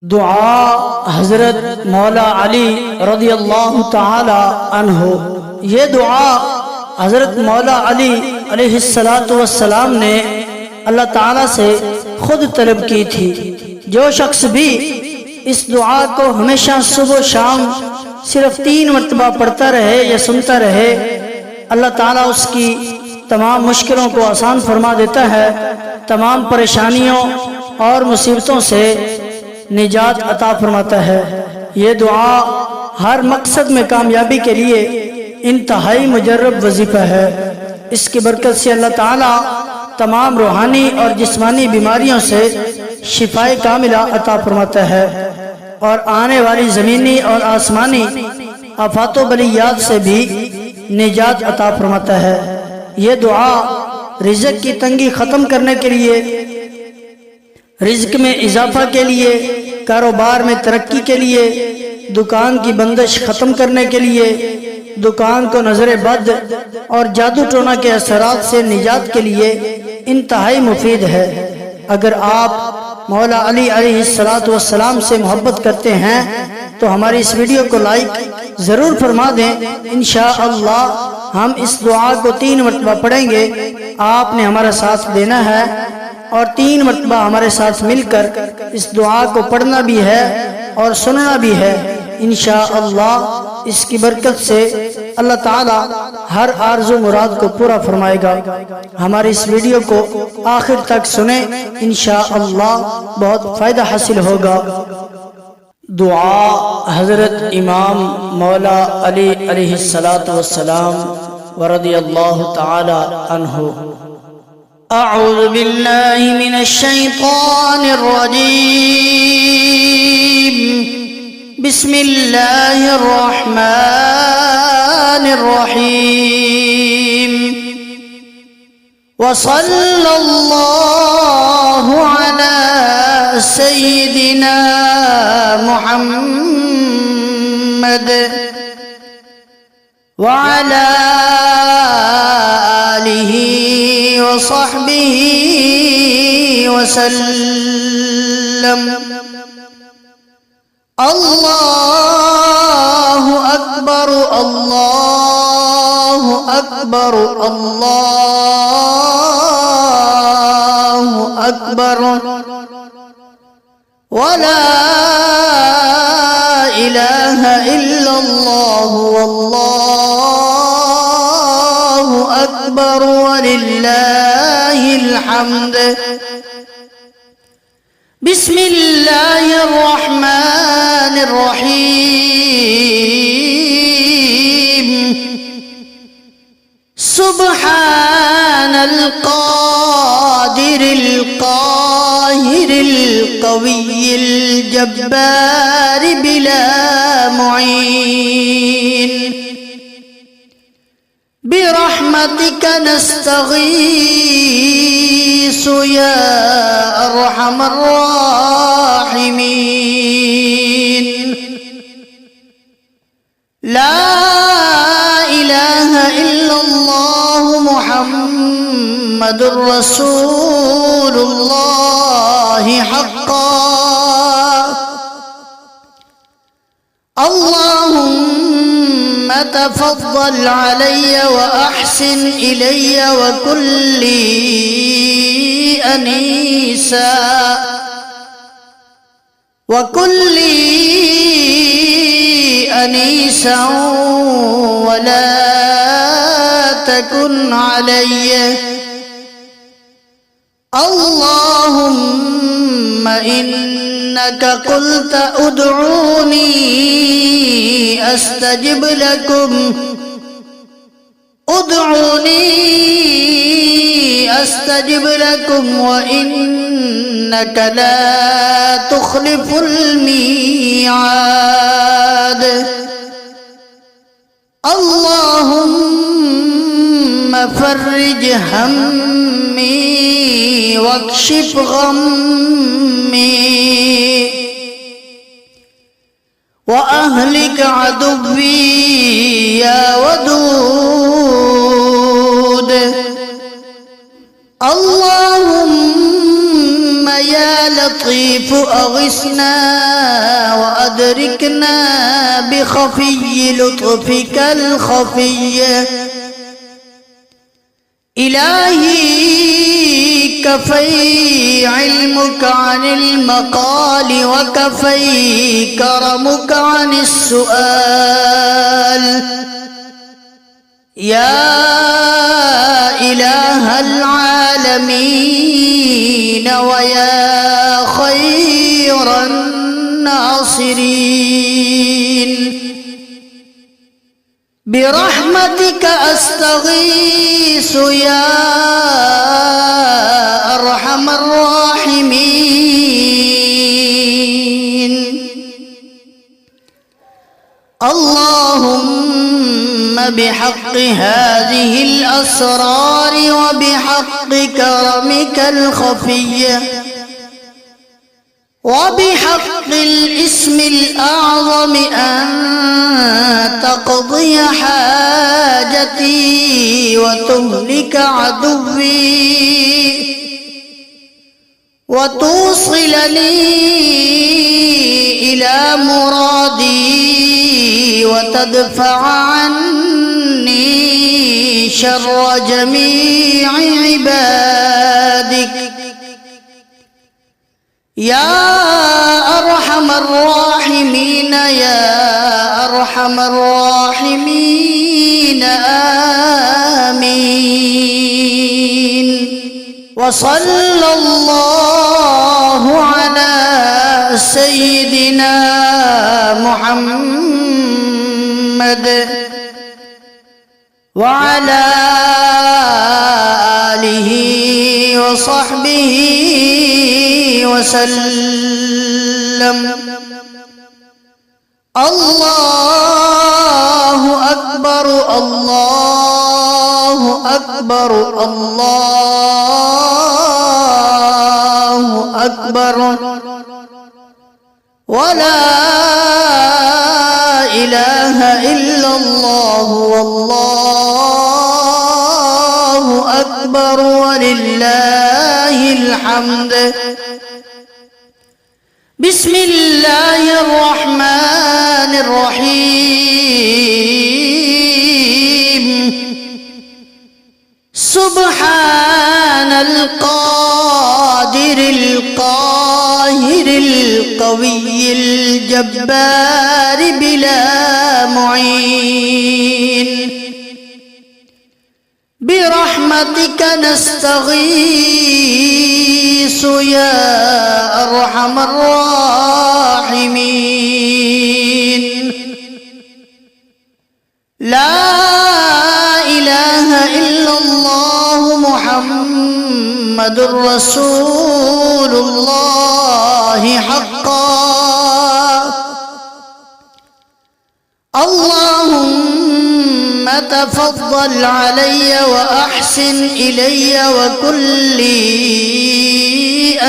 دعا حضرت مولا علی رضی اللہ تعالی عنہ۔ یہ دعا حضرت مولا علی علیہ السلام نے اللہ تعالیٰ سے خود طلب کی تھی۔ جو شخص بھی اس دعا کو ہمیشہ صبح و شام صرف 3 مرتبہ پڑھتا رہے یا سنتا رہے، اللہ تعالیٰ اس کی تمام مشکلوں کو آسان فرما دیتا ہے، تمام پریشانیوں اور مصیبتوں سے نجات عطا فرماتا ہے۔ یہ دعا ہر مقصد میں کامیابی کے لیے انتہائی مجرب وظیفہ ہے۔ اس کی برکت سے اللہ تعالیٰ تمام روحانی اور جسمانی بیماریوں سے شفاء کاملہ عطا فرماتا ہے اور آنے والی زمینی اور آسمانی آفات و بلیات سے بھی نجات عطا فرماتا ہے۔ یہ دعا رزق کی تنگی ختم کرنے کے لیے، رزق میں اضافہ کے لیے، کاروبار میں ترقی کے لیے، دکان کی بندش ختم کرنے کے لیے، دکان کو نظر بد اور جادو ٹونا کے اثرات سے نجات کے لیے انتہائی مفید ہے۔ اگر آپ مولا علی علیہ السلام سے محبت کرتے ہیں تو ہماری اس ویڈیو کو لائک ضرور فرما دیں۔ انشاءاللہ ہم اس دعا کو 3 مرتبہ پڑھیں گے۔ آپ نے ہمارا ساتھ دینا ہے اور 3 مرتبہ ہمارے ساتھ مل کر اس دعا کو پڑھنا بھی ہے اور سننا بھی ہے۔ انشاءاللہ اس کی برکت سے اللہ تعالی ہر آرزو مراد کو پورا فرمائے گا۔ ہماری اس ویڈیو کو آخر تک سنیں، انشاءاللہ بہت فائدہ حاصل ہوگا۔ دعا حضرت امام مولا علی علیہ السلام ورضی اللہ تعالی عنہ۔ اعوذ باللہ من الشیطان الرجیم، بسم اللہ الرحمن الرحیم، وصلی اللہ علی سیدنا محمد وعلى آلہ وصحبہ وسلم۔ اللہ اکبر اللہ اکبر اللہ اکبر، ولا الہ الا اللہ واللہ اکبر وللہ الحمد۔ بسم اللہ الرحمن الرحیم، سبحان القادر القاہر القوی الجبار بلا معین، برحمتک نستغیث یا ارحم الراحمین، لا الہ الا اللہ محمد رسول اللہ حقا، اللہم تفضل علی واحسن الی وکن لی انیسا ولا تکن علی، اللہم انک قلت ادعونی استجب لکم، ادعونی استجب لکم وانک لا تخلف المیعاد، اللہم فرج ہمی واکشف غمی، وأهلك عدوي يا ودود، اللهم يا لطيف لطيف أغثنا وأدركنا بخفي لطفك الخفي. إلهي كفي علمك عن المقال وكفي كرمك عن السؤال. يا إله العالمين ويا خير الناصرين، برحمتك أستغيث يا أرحم الراحمين. اللهم بحق هذه الأسرار وبحق كرمك الخفي وبحق الاسم الأعظم أن تقضي حاجتي وتهلك عدوي وتوصلني إلى مرادي وتدفع عني شر جميع عبادك. يا أرحم الراحمين يا أرحم الراحمين آمين. وصلى الله على سيدنا محمد وعلى آله وصحبه وسلم. الله أكبر الله أكبر الله أكبر، ولا إله إلا الله والله أكبر ولله الحمد. بسم الله الرحمن الرحيم. سبحان القادر القاهر القوي الجبار بلا معين، برحمتك نستغيث يا أرحم الراحمين. لا إله إلا الله محمد رسول الله حقا. اللهم تفضل علي وأحسن إلي وكن لي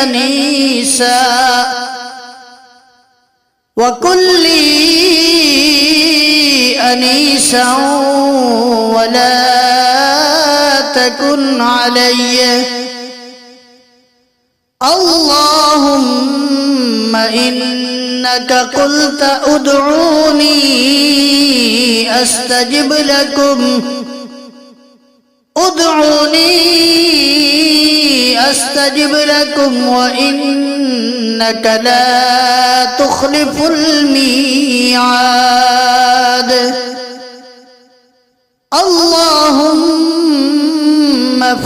أنيسا ولا تكن علي. اللهم إنك قلت ادعوني أستجب لكم، ادعوني أستجب لكم، وإنك لا تخلف الميعاد. اللهم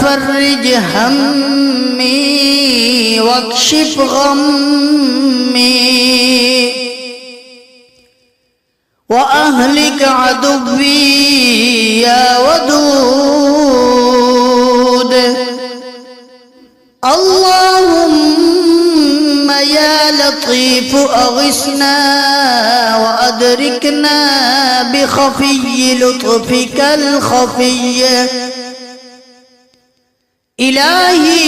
فرج همي واكشف غمي وأهلك عدوي يا ودود. اللهم يا لطيف أغثنا وأدركنا بخفي لطفك الخفي. إلهي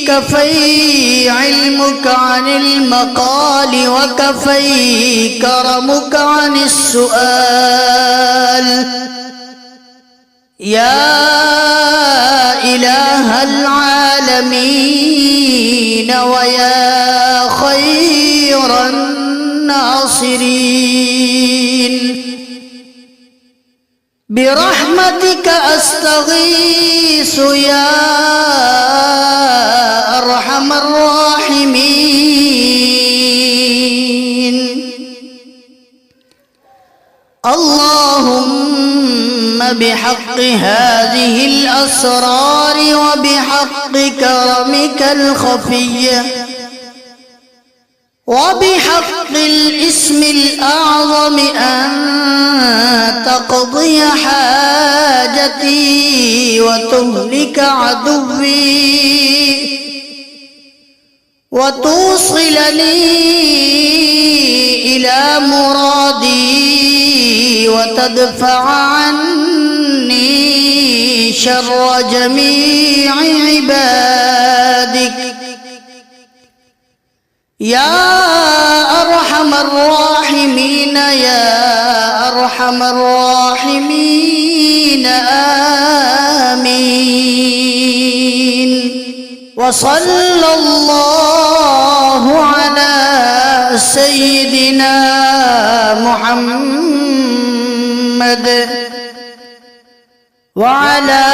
كفي علمك عن المقال وكفي كرمك عن السؤال. يا إله العالمين ويا خير الناصرين برحمتك أستغيث يا أرحم الراحمين اللهم بحق هذه الأسرار وبحق كرمك الخفي وبحق الاسم الأعظم أن تقضي حاجتي وتهلك عدوي وتوصلني إلى مرادي وتدفع عني شر جميع عبادك يا أرحم الراحمين يا أرحم الراحمين آمين وصلى الله على سيدنا محمد وعلى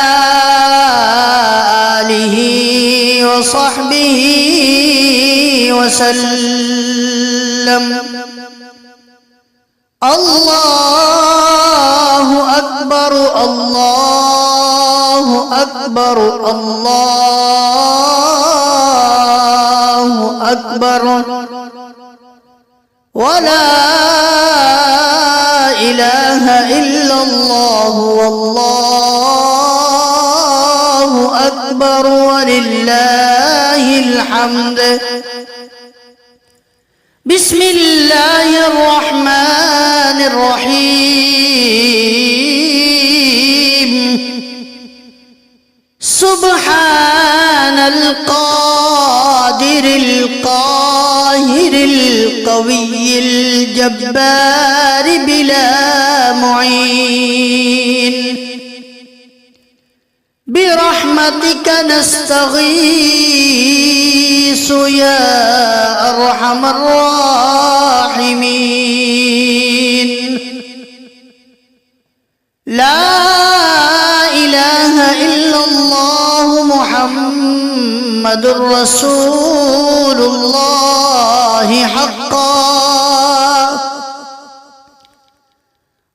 آله وصحبه وسلم الله أكبر الله أكبر الله أكبر ولا إله إلا الله والله أكبر ولله الحمد بسم الله الرحمن الرحيم سبحان القادر القاهر القوي الجبار بلا معين برحمتك نستغيث يا أرحم الراحمين لا إله إلا الله محمد رسول الله حقا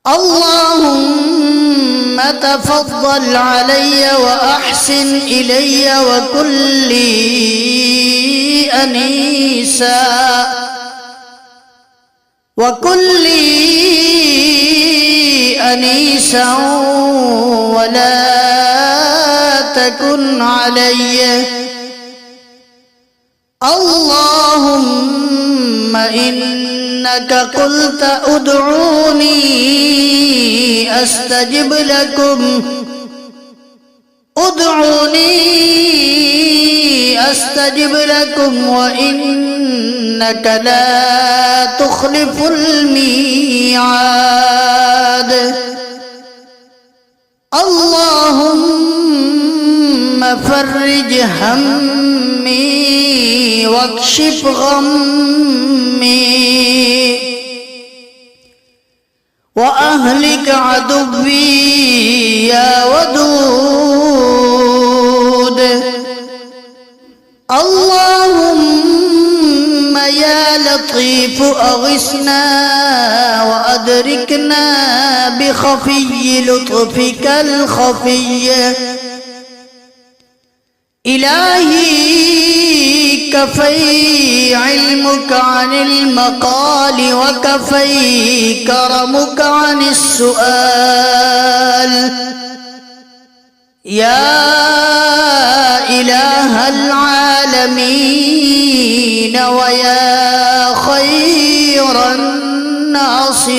اللهم تفضل علي وأحسن إلي وكن لي أنيسا ولا تكن علي اللهم إنك قلت ادعوني أستجب لكم وإنك لا تخلف الميعاد اللهم فرج همي واكشف غمي وأهلك عدوي يا ودود اللهم يا لطيف أغثنا وأدركنا بخفي لطفك الخفي إلهي كفي علمك عن المقال وكفي كرمك عن السؤال يا إله العالمين ويا خير الناصرين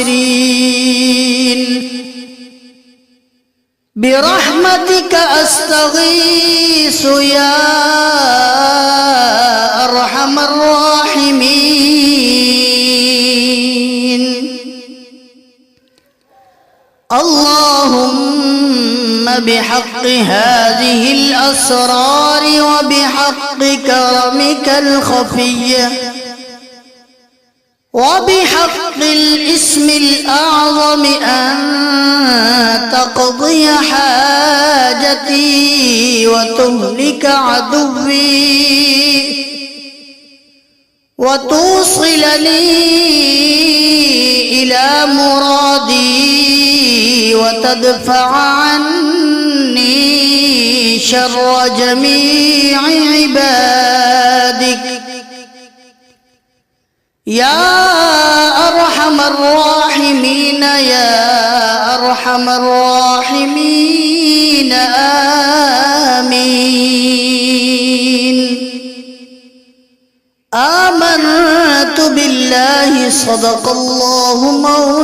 برحمتك أستغيث يا أرحم الراحمين اللهم بحق هذه الأسرار وبحق كرمك الخفي وبحق الاسم الأعظم أن تقضي حاجتي وتهلك عدوي وتوصلني إلى مرادي وتدفع عني شر جميع عبادك يا أرحم الراحمين يا أرحم الراحمين آمين. آمنت بالله صدق الله مولانا